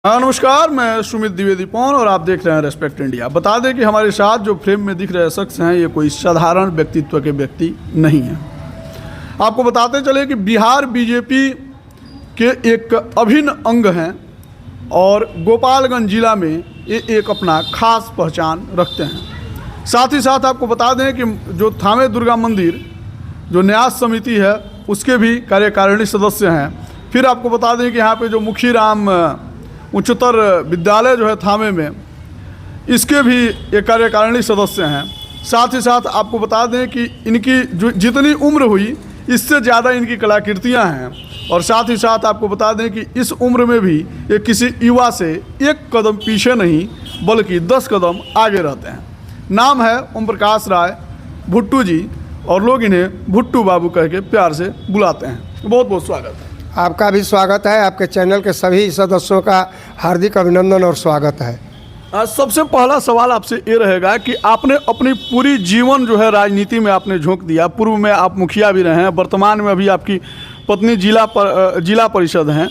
नमस्कार, मैं सुमित द्विवेदी पौन और आप देख रहे हैं रेस्पेक्ट इंडिया। बता दें कि हमारे साथ जो फ्रेम में दिख रहे शख्स हैं ये कोई साधारण व्यक्तित्व के व्यक्ति नहीं हैं। आपको बताते चले कि बिहार बीजेपी के एक अभिन्न अंग हैं और गोपालगंज जिला में ये एक अपना खास पहचान रखते हैं। साथ ही साथ आपको बता दें कि जो थामे दुर्गा मंदिर जो न्यास समिति है उसके भी कार्यकारिणी सदस्य हैं। फिर आपको बता दें कि यहाँ पे जो मुखीराम उच्चतर विद्यालय जो है थामे में, इसके भी एक कार्यकारिणी सदस्य हैं। साथ ही साथ आपको बता दें कि इनकी जो जितनी उम्र हुई इससे ज़्यादा इनकी कलाकृतियाँ हैं। और साथ ही साथ आपको बता दें कि इस उम्र में भी ये किसी युवा से एक कदम पीछे नहीं बल्कि 10 कदम आगे रहते हैं। नाम है ओम प्रकाश राय भुट्टू जी और लोग इन्हें भुट्टू बाबू कह के प्यार से बुलाते हैं। बहुत बहुत स्वागत है। आपका भी स्वागत है। आपके चैनल के सभी सदस्यों का हार्दिक अभिनंदन और स्वागत है। सबसे पहला सवाल आपसे ये रहेगा कि आपने अपनी पूरी जीवन जो है राजनीति में आपने झोंक दिया। पूर्व में आप मुखिया भी रहे हैं, वर्तमान में अभी आपकी पत्नी जिला परिषद हैं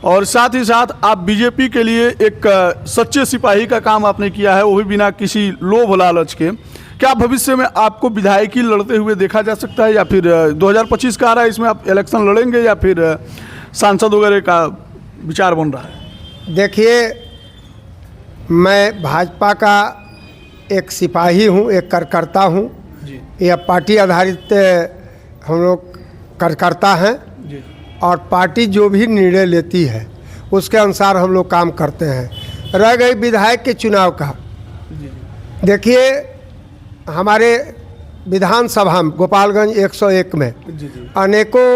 और साथ ही साथ आप बीजेपी के लिए एक सच्चे सिपाही का काम आपने किया है, वो भी बिना किसी लोभ लालच के। क्या भविष्य में आपको विधायकी लड़ते हुए देखा जा सकता है या फिर 2025 का आ रहा है, इसमें आप इलेक्शन लड़ेंगे या फिर सांसद वगैरह का विचार बन रहा है? देखिए, मैं भाजपा का एक सिपाही हूँ, एक कार्यकर्ता हूँ। यह पार्टी आधारित हम लोग कार्यकर्ता हैं और पार्टी जो भी निर्णय लेती है उसके अनुसार हम लोग काम करते हैं। रह गई विधायक के चुनाव का, देखिए हमारे विधानसभा में गोपालगंज 101 में अनेकों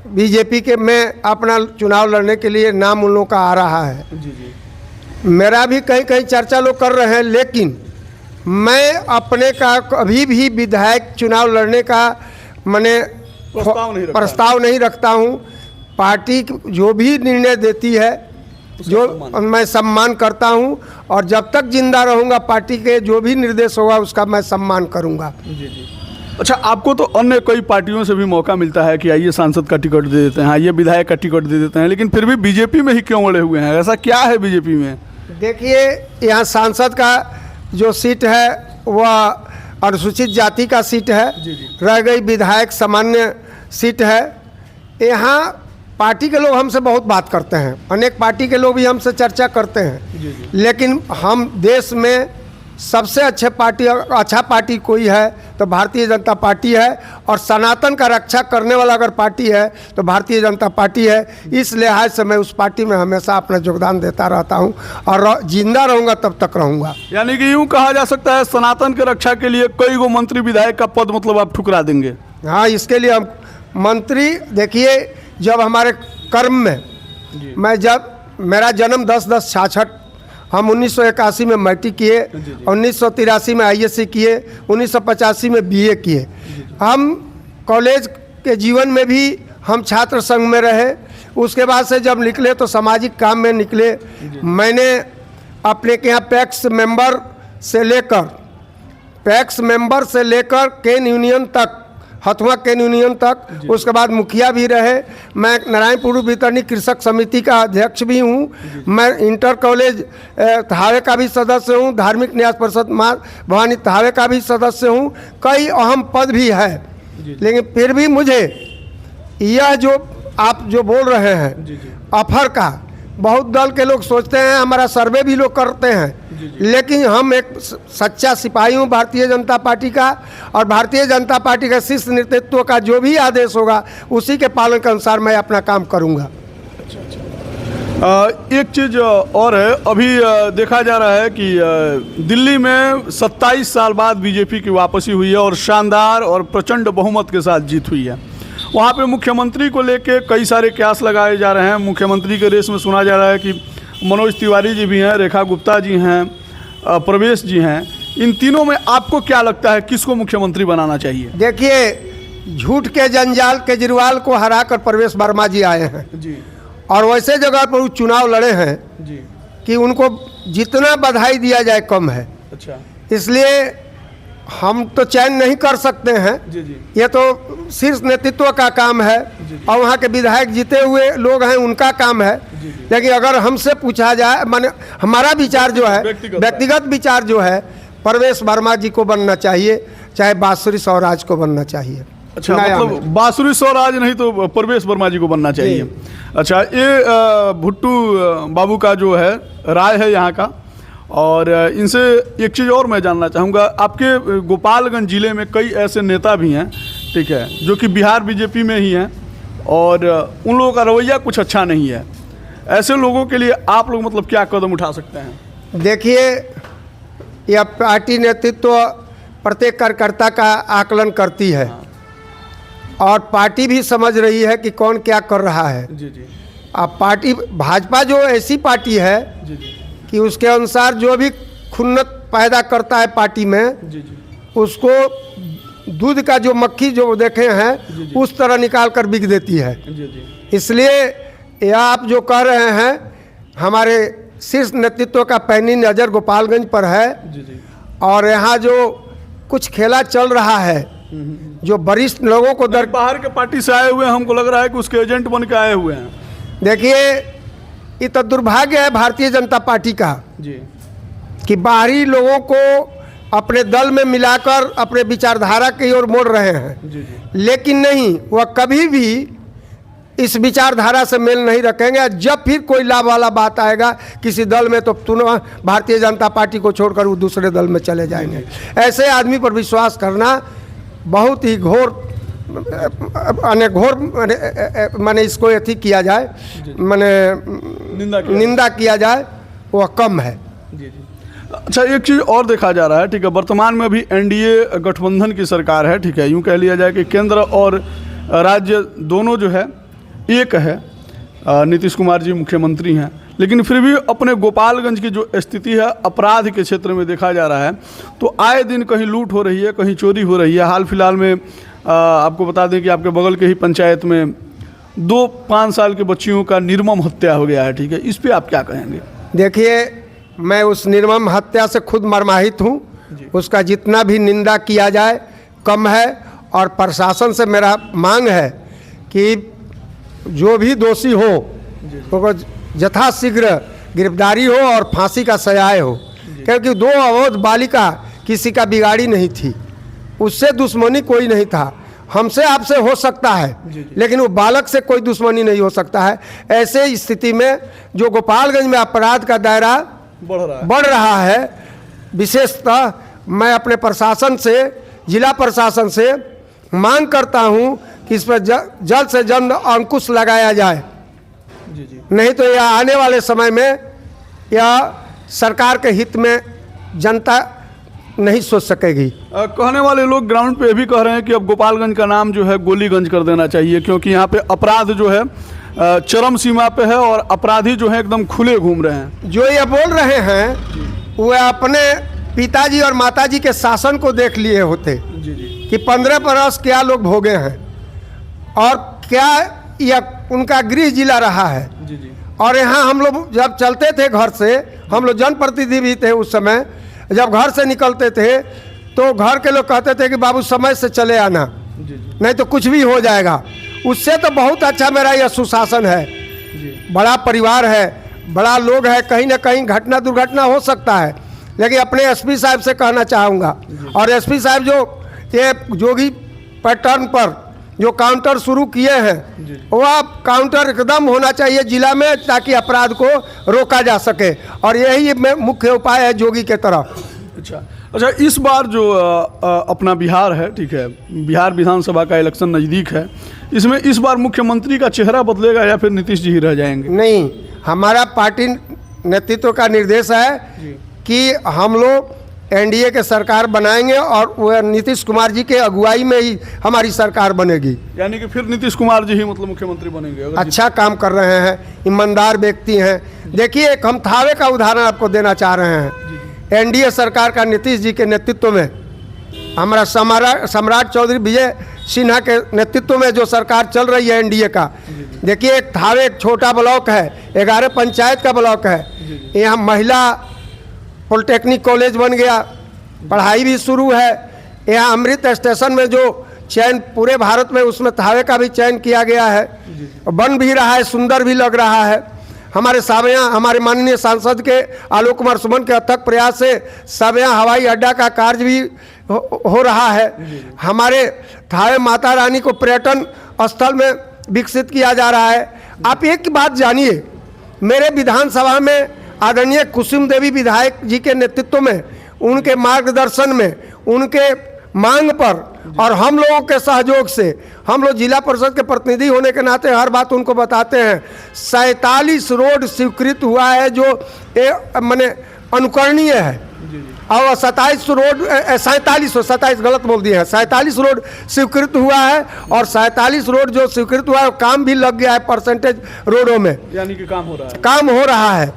बीजेपी के में अपना चुनाव लड़ने के लिए नाम उन लोगों का आ रहा है। मेरा भी कहीं कहीं चर्चा लोग कर रहे हैं, लेकिन मैं अपने का कभी भी विधायक चुनाव लड़ने का मैंने प्रस्ताव नहीं रखता हूँ। पार्टी जो भी निर्णय देती है जो मैं सम्मान करता हूं और जब तक जिंदा रहूंगा पार्टी के जो भी निर्देश होगा उसका मैं सम्मान करूंगा। अच्छा, आपको तो अन्य कई पार्टियों से भी मौका मिलता है कि आइए सांसद का टिकट दे देते हैं, आइए विधायक का टिकट दे देते हैं, लेकिन फिर भी बीजेपी में ही क्यों अड़े हुए हैं? ऐसा क्या है बीजेपी में? देखिए, यहाँ सांसद का जो सीट है वह अनुसूचित जाति का सीट है। रह गई विधायक सामान्य सीट है। यहाँ पार्टी के लोग हमसे बहुत बात करते हैं, अनेक पार्टी के लोग भी हमसे चर्चा करते हैं, लेकिन हम देश में सबसे अच्छा पार्टी कोई है तो भारतीय जनता पार्टी है और सनातन का रक्षा करने वाला अगर पार्टी है तो भारतीय जनता पार्टी है। इस लिहाज से मैं उस पार्टी में हमेशा अपना योगदान देता रहता हूं और जिंदा रहूंगा तब तक रहूंगा। यानी कि यूँ कहा जा सकता है सनातन के रक्षा के लिए कई गो मंत्री विधायक का पद मतलब आप ठुकरा देंगे? हाँ, इसके लिए हम मंत्री, देखिए जब हमारे कर्म में जब मेरा जन्म 10/10/66, हम 1981 में मैट्रिक किए, 1983 में ISC किए, 1985 में BA किए। हम कॉलेज के जीवन में भी हम छात्र संघ में रहे। उसके बाद से जब निकले तो सामाजिक काम में निकले। मैंने अपने के यहाँ पैक्स मेंबर से लेकर केन यूनियन तक, हथुआ केन यूनियन तक, उसके बाद मुखिया भी रहे। मैं नारायणपुर वितरणी कृषक समिति का अध्यक्ष भी हूँ। मैं इंटर कॉलेज थावे का भी सदस्य हूँ, धार्मिक न्यास परिषद माँ भवानी थावे का भी सदस्य हूँ। कई अहम पद भी है, लेकिन फिर भी मुझे यह जो आप जो बोल रहे हैं ऑफर का, बहुत दल के लोग सोचते हैं, हमारा सर्वे भी लोग करते हैं, लेकिन हम एक सच्चा सिपाही हूँ भारतीय जनता पार्टी का और भारतीय जनता पार्टी का शीर्ष नेतृत्व का जो भी आदेश होगा उसी के पालन के अनुसार मैं अपना काम करूँगा। एक चीज़ और है, अभी देखा जा रहा है कि दिल्ली में 27 साल बाद बीजेपी की वापसी हुई है और शानदार और प्रचंड बहुमत के साथ जीत हुई है। वहाँ पे मुख्यमंत्री को लेके कई सारे कयास लगाए जा रहे हैं। मुख्यमंत्री के रेस में सुना जा रहा है कि मनोज तिवारी जी भी हैं, रेखा गुप्ता जी हैं, प्रवेश जी हैं। इन तीनों में आपको क्या लगता है किसको मुख्यमंत्री बनाना चाहिए? देखिए, झूठ के जंजाल केजरीवाल को हराकर प्रवेश वर्मा जी आए हैं जी, और वैसे जगह पर वो चुनाव लड़े हैं जी कि उनको जितना बधाई दिया जाए कम है। अच्छा, इसलिए हम तो चयन नहीं कर सकते हैं, जी जी ये तो शीर्ष नेतृत्व का काम है और वहाँ के विधायक जीते हुए लोग हैं उनका काम है। लेकिन अगर हमसे पूछा जाए, माने हमारा विचार जो है, व्यक्तिगत विचार जो है, प्रवेश वर्मा जी को बनना चाहिए, चाहे बांसुरी स्वराज को बनना चाहिए। अच्छा, मतलब बांसुरी स्वराज नहीं तो प्रवेश वर्मा जी को बनना चाहिए। अच्छा, ये भुट्टू बाबू का जो है राय है यहाँ का। और इनसे एक चीज़ और मैं जानना चाहूँगा, आपके गोपालगंज ज़िले में कई ऐसे नेता भी हैं, ठीक है, जो कि बिहार बीजेपी में ही हैं और उन लोगों का रवैया कुछ अच्छा नहीं है। ऐसे लोगों के लिए आप लोग मतलब क्या कदम उठा सकते हैं? देखिए, यह पार्टी नेतृत्व प्रत्येक कार्यकर्ता का आकलन करती है और पार्टी भी समझ रही है कि कौन क्या कर रहा है। जी जी अब पार्टी भाजपा जो ऐसी पार्टी है जी जी कि उसके अनुसार जो भी खुन्नत पैदा करता है पार्टी में, जी जी उसको दूध का जो मक्खी जो देखे हैं उस तरह निकाल कर बिक देती है। जी जी इसलिए यह आप जो कह रहे हैं, हमारे शीर्ष नेतृत्व का पैनी नज़र गोपालगंज पर है जी जी और यहाँ जो कुछ खेला चल रहा है, जो वरिष्ठ लोगों को बाहर के पार्टी से आए हुए हैं, हमको लग रहा है कि उसके एजेंट बन के आए हुए हैं। देखिए, ये तो दुर्भाग्य है भारतीय जनता पार्टी का जी कि बाहरी लोगों को अपने दल में मिलाकर अपने विचारधारा की ओर मोड़ रहे हैं। जी जी लेकिन नहीं, वह कभी भी इस विचारधारा से मेल नहीं रखेंगे। जब फिर कोई लाभ वाला बात आएगा किसी दल में, तो तुरंत भारतीय जनता पार्टी को छोड़कर वो दूसरे दल में चले जाएंगे। ऐसे आदमी पर विश्वास करना बहुत ही घोर माने इसको अथी किया जाए, माने निंदा किया जाए, वह कम है। जी जी अच्छा, एक चीज़ और देखा जा रहा है, ठीक है, वर्तमान में अभी एनडीए गठबंधन की सरकार है, ठीक है, यूँ कह लिया जाए कि केंद्र और राज्य दोनों जो है एक है। नीतीश कुमार जी मुख्यमंत्री हैं, लेकिन फिर भी अपने गोपालगंज की जो स्थिति है अपराध के क्षेत्र में देखा जा रहा है, तो आए दिन कहीं लूट हो रही है, कहीं चोरी हो रही है। हाल फिलहाल में आपको बता दें कि आपके बगल के ही पंचायत में 2-5 साल के बच्चियों का निर्मम हत्या हो गया है, ठीक है, इस पर आप क्या कहेंगे? देखिए, मैं उस निर्मम हत्या से खुद मर्माहित हूँ। उसका जितना भी निंदा किया जाए कम है और प्रशासन से मेरा मांग है कि जो भी दोषी हो तो यथाशीघ्र गिरफ्तारी हो और फांसी का सजाए हो, क्योंकि 2 अवोध बालिका किसी का बिगाड़ी नहीं थी, उससे दुश्मनी कोई नहीं था। हमसे आपसे हो सकता है, लेकिन वो बालक से कोई दुश्मनी नहीं हो सकता है। ऐसे स्थिति में जो गोपालगंज में अपराध का दायरा बढ़ रहा है, विशेषतः मैं अपने प्रशासन से, जिला प्रशासन से मांग करता हूं कि इस पर जल्द से जल्द अंकुश लगाया जाए। जी जी नहीं तो यह आने वाले समय में यह सरकार के हित में जनता नहीं सोच सकेगी। कहने वाले लोग ग्राउंड पे भी कह रहे हैं कि अब गोपालगंज का नाम जो है गोलीगंज कर देना चाहिए, क्योंकि यहाँ पे अपराध जो है चरम सीमा पे है और अपराधी जो है एकदम खुले घूम रहे हैं। जो ये बोल रहे हैं वह अपने पिताजी और माताजी के शासन को देख लिए होते जी जी कि 15 बरस क्या लोग भोगे हैं और क्या यह उनका गृह जिला रहा है। जी जी और यहाँ हम लोग जब चलते थे घर से, हम लोग जनप्रतिनिधि भी थे उस समय, जब घर से निकलते थे तो घर के लोग कहते थे कि बाबू समय से चले आना, नहीं तो कुछ भी हो जाएगा। उससे तो बहुत अच्छा मेरा यह सुशासन है, बड़ा परिवार है, बड़ा लोग है, कहीं ना कहीं घटना दुर्घटना हो सकता है। लेकिन अपने एसपी साहब से कहना चाहूँगा, और एसपी साहब जो ये जोगी पैटर्न पर जो काउंटर शुरू किए हैं, वह काउंटर एकदम होना चाहिए जिला में, ताकि अपराध को रोका जा सके, और यही मुख्य उपाय है जोगी के तरफ। अच्छा, इस बार जो अपना बिहार है, ठीक है, बिहार विधानसभा का इलेक्शन नज़दीक है, इसमें इस बार मुख्यमंत्री का चेहरा बदलेगा या फिर नीतीश जी ही रह जाएंगे? नहीं, हमारा पार्टी नेतृत्व का निर्देश है कि हम लोग एनडीए के सरकार बनाएंगे और वह नीतीश कुमार जी के अगुवाई में ही हमारी सरकार बनेगी। यानी कि फिर नीतीश कुमार जी ही मतलब मुख्यमंत्री बनेंगे? अच्छा काम कर रहे हैं, ईमानदार व्यक्ति हैं। देखिए, एक हम थावे का उदाहरण आपको देना चाह रहे हैं। एनडीए सरकार का नीतीश जी के नेतृत्व में, हमारा सम्राट चौधरी विजय सिन्हा के नेतृत्व में जो सरकार चल रही है एनडीए का, देखिए, एक थावे एक छोटा ब्लॉक है, 11 पंचायत का ब्लॉक है, यहाँ महिला पॉलिटेक्निक कॉलेज बन गया, पढ़ाई भी शुरू है, यहाँ अमृत स्टेशन में जो चयन पूरे भारत में, उसमें थावे का भी चयन किया गया है, बन भी रहा है, सुंदर भी लग रहा है। हमारे सावेया, हमारे माननीय सांसद के आलोक कुमार सुमन के अथक प्रयास से सावेया हवाई अड्डा का कार्य भी हो रहा है। हमारे थावे माता रानी को पर्यटन स्थल में विकसित किया जा रहा है। आप एक बात जानिए, मेरे विधानसभा में आदरणीय कुसुम देवी विधायक जी के नेतृत्व में, उनके मार्गदर्शन में, उनके मांग पर और हम लोगों के सहयोग से, हम लोग जिला परिषद के प्रतिनिधि होने के नाते हर बात उनको बताते हैं। 47 रोड स्वीकृत हुआ है जो माने अनुकरणीय है, और 27 रोड 47 गलत बोल दिए हैं, 47 रोड स्वीकृत हुआ है, और 47 रोड जो स्वीकृत हुआ है काम भी लग गया है परसेंटेज रोडों में, यानी कि काम हो रहा है। काम हो रहा है।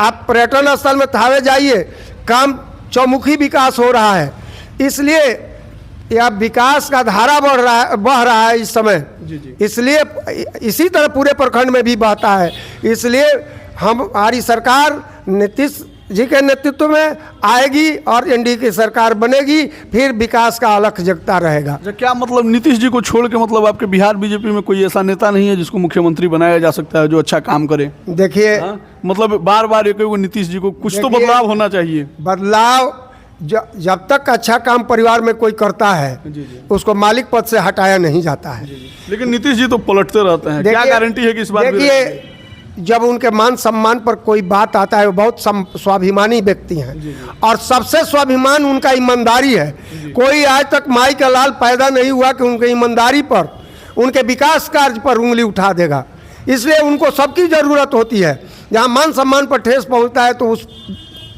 आप पर्यटन स्थल में थावे जाइए, काम चौमुखी विकास हो रहा है। इसलिए यह विकास का धारा बह रहा है इस समय। इसलिए इसी तरह पूरे प्रखंड में भी बहता है। इसलिए हमारी सरकार नीतीश जी के नेतृत्व में आएगी और एनडीए की सरकार बनेगी, फिर विकास का अलख जगता रहेगा। क्या मतलब नीतीश जी को छोड़ के मतलब आपके बिहार बीजेपी में कोई ऐसा नेता नहीं है जिसको मुख्यमंत्री बनाया जा सकता है जो अच्छा काम करे? देखिए, मतलब बार बार एक नीतीश जी को कुछ तो बदलाव होना चाहिए। बदलाव जब तक अच्छा काम परिवार में कोई करता है, उसको मालिक पद से हटाया नहीं जाता है। लेकिन नीतीश जी तो पलटते रहते हैं, क्या गारंटी है कि इस बात? देखिए, जब उनके मान सम्मान पर कोई बात आता है, वो बहुत स्वाभिमानी व्यक्ति हैं, और सबसे स्वाभिमान उनका ईमानदारी है। कोई आज तक माई का लाल पैदा नहीं हुआ कि उनके ईमानदारी पर, उनके विकास कार्य पर उंगली उठा देगा। इसलिए उनको सबकी ज़रूरत होती है। जहाँ मान सम्मान पर ठेस पहुँचता है तो उस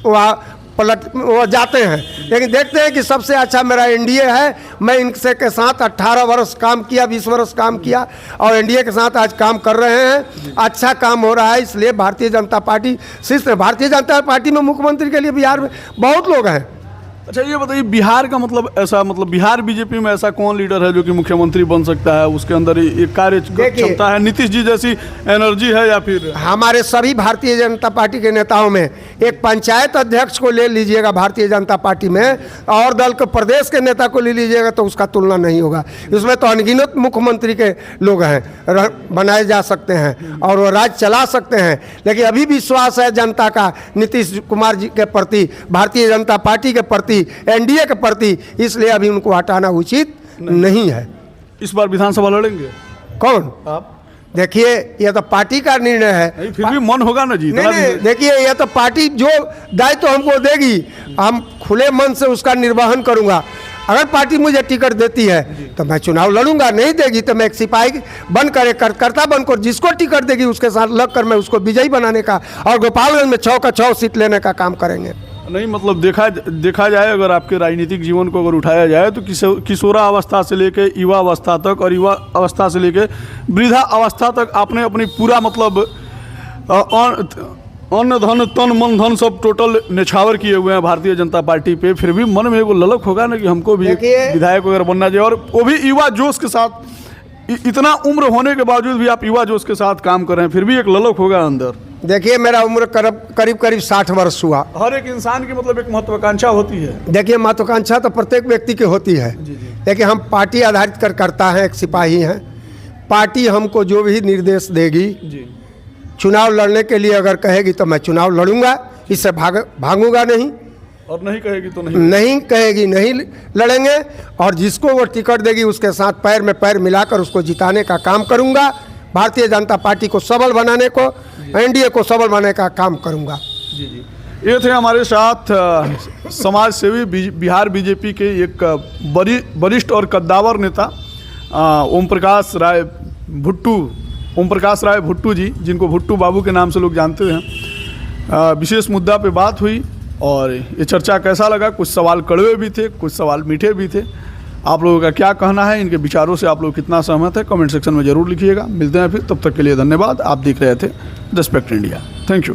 वहाँ वो जाते हैं। लेकिन देखते हैं कि सबसे अच्छा मेरा एनडीए है। मैं इनसे के साथ 18 वर्ष काम किया, 20 वर्ष काम किया, और एनडीए के साथ आज काम कर रहे हैं। अच्छा काम हो रहा है। इसलिए भारतीय जनता पार्टी, सिर्फ भारतीय जनता पार्टी में मुख्यमंत्री के लिए बिहार में बहुत लोग हैं। अच्छा, ये बताइए, बिहार का मतलब ऐसा, मतलब बिहार बीजेपी में ऐसा कौन लीडर है जो कि मुख्यमंत्री बन सकता है? उसके अंदर एक कार्य क्षमता है, नीतीश जी जैसी एनर्जी है, या फिर? हमारे सभी भारतीय जनता पार्टी के नेताओं में, एक पंचायत अध्यक्ष को ले लीजिएगा भारतीय जनता पार्टी में, और दल के प्रदेश के नेता को ले लीजिएगा तो उसका तुलना नहीं होगा। इसमें तो अनगिनत मुख्यमंत्री के लोग हैं, बनाए जा सकते हैं और वो राज्य चला सकते हैं। लेकिन अभी विश्वास है जनता का नीतीश कुमार जी के प्रति, भारतीय जनता पार्टी के प्रति, एनडीए के प्रति, इसलिए अभी उनको हटाना उचित नहीं है। इस बार विधानसभा लड़ेंगे कौन? आप? देखिए, यह तो पार्टी का निर्णय है। फिर भी मन होगा ना जी? नहीं, देखिए, यह तो पार्टी जो दायित्व हमको देगी, हम खुले मन से उसका निर्वहन करूंगा। अगर पार्टी मुझे टिकट देती है तो मैं चुनाव लड़ूंगा, नहीं देगी तो मैं एक सिपाही बनकर, एक कार्यकर्ता बनकर, जिसको टिकट देगी उसके साथ लगकर मैं उसको विजयी बनाने का, और गोपालगंज में 6 का 6 सीट लेने का काम करेंगे। नहीं, मतलब देखा जाए, अगर आपके राजनीतिक जीवन को अगर उठाया जाए तो किशोरा अवस्था से लेके युवा अवस्था तक, और युवा अवस्था से लेके वृद्धा अवस्था तक आपने अपनी पूरा मतलब अन्न धन तन मन धन सब टोटल निछावर किए हुए हैं भारतीय जनता पार्टी पे। फिर भी मन में एगो ललक होगा ना कि हमको भी विधायक वगैरह बनना चाहिए, और वो भी युवा जोश के साथ। इतना उम्र होने के बावजूद भी आप युवा जोश के साथ काम कर रहे हैं, फिर भी एक ललक होगा अंदर। देखिए, मेरा उम्र करीब 60 वर्ष हुआ। हर एक इंसान की मतलब एक महत्वाकांक्षा होती है। देखिए, महत्वाकांक्षा तो प्रत्येक व्यक्ति की होती है। देखिए, हम पार्टी आधारित करता है, एक सिपाही हैं। पार्टी हमको जो भी निर्देश देगी, चुनाव लड़ने के लिए अगर कहेगी तो मैं चुनाव लड़ूंगा, इससे भागूंगा नहीं, और नहीं कहेगी तो नहीं कहेगी नहीं लड़ेंगे। और जिसको वो टिकट देगी उसके साथ पैर में पैर मिलाकर उसको जिताने का काम करूंगा। भारतीय जनता पार्टी को सबल बनाने को, एनडीए को सबल बनाने का काम करूंगा। जी। ये थे हमारे साथ समाज सेवी बिहार बीजेपी के एक वरिष्ठ और कद्दावर नेता ओम प्रकाश राय भुट्टू जी, जिनको भुट्टू बाबू के नाम से लोग जानते हैं। विशेष मुद्दा पे बात हुई, और ये चर्चा कैसा लगा? कुछ सवाल कड़वे भी थे, कुछ सवाल मीठे भी थे। आप लोगों का क्या कहना है? इनके विचारों से आप लोग कितना सहमत है? कमेंट सेक्शन में ज़रूर लिखिएगा। मिलते हैं फिर, तब तक के लिए धन्यवाद। आप देख रहे थे रेस्पेक्ट इंडिया। Thank you.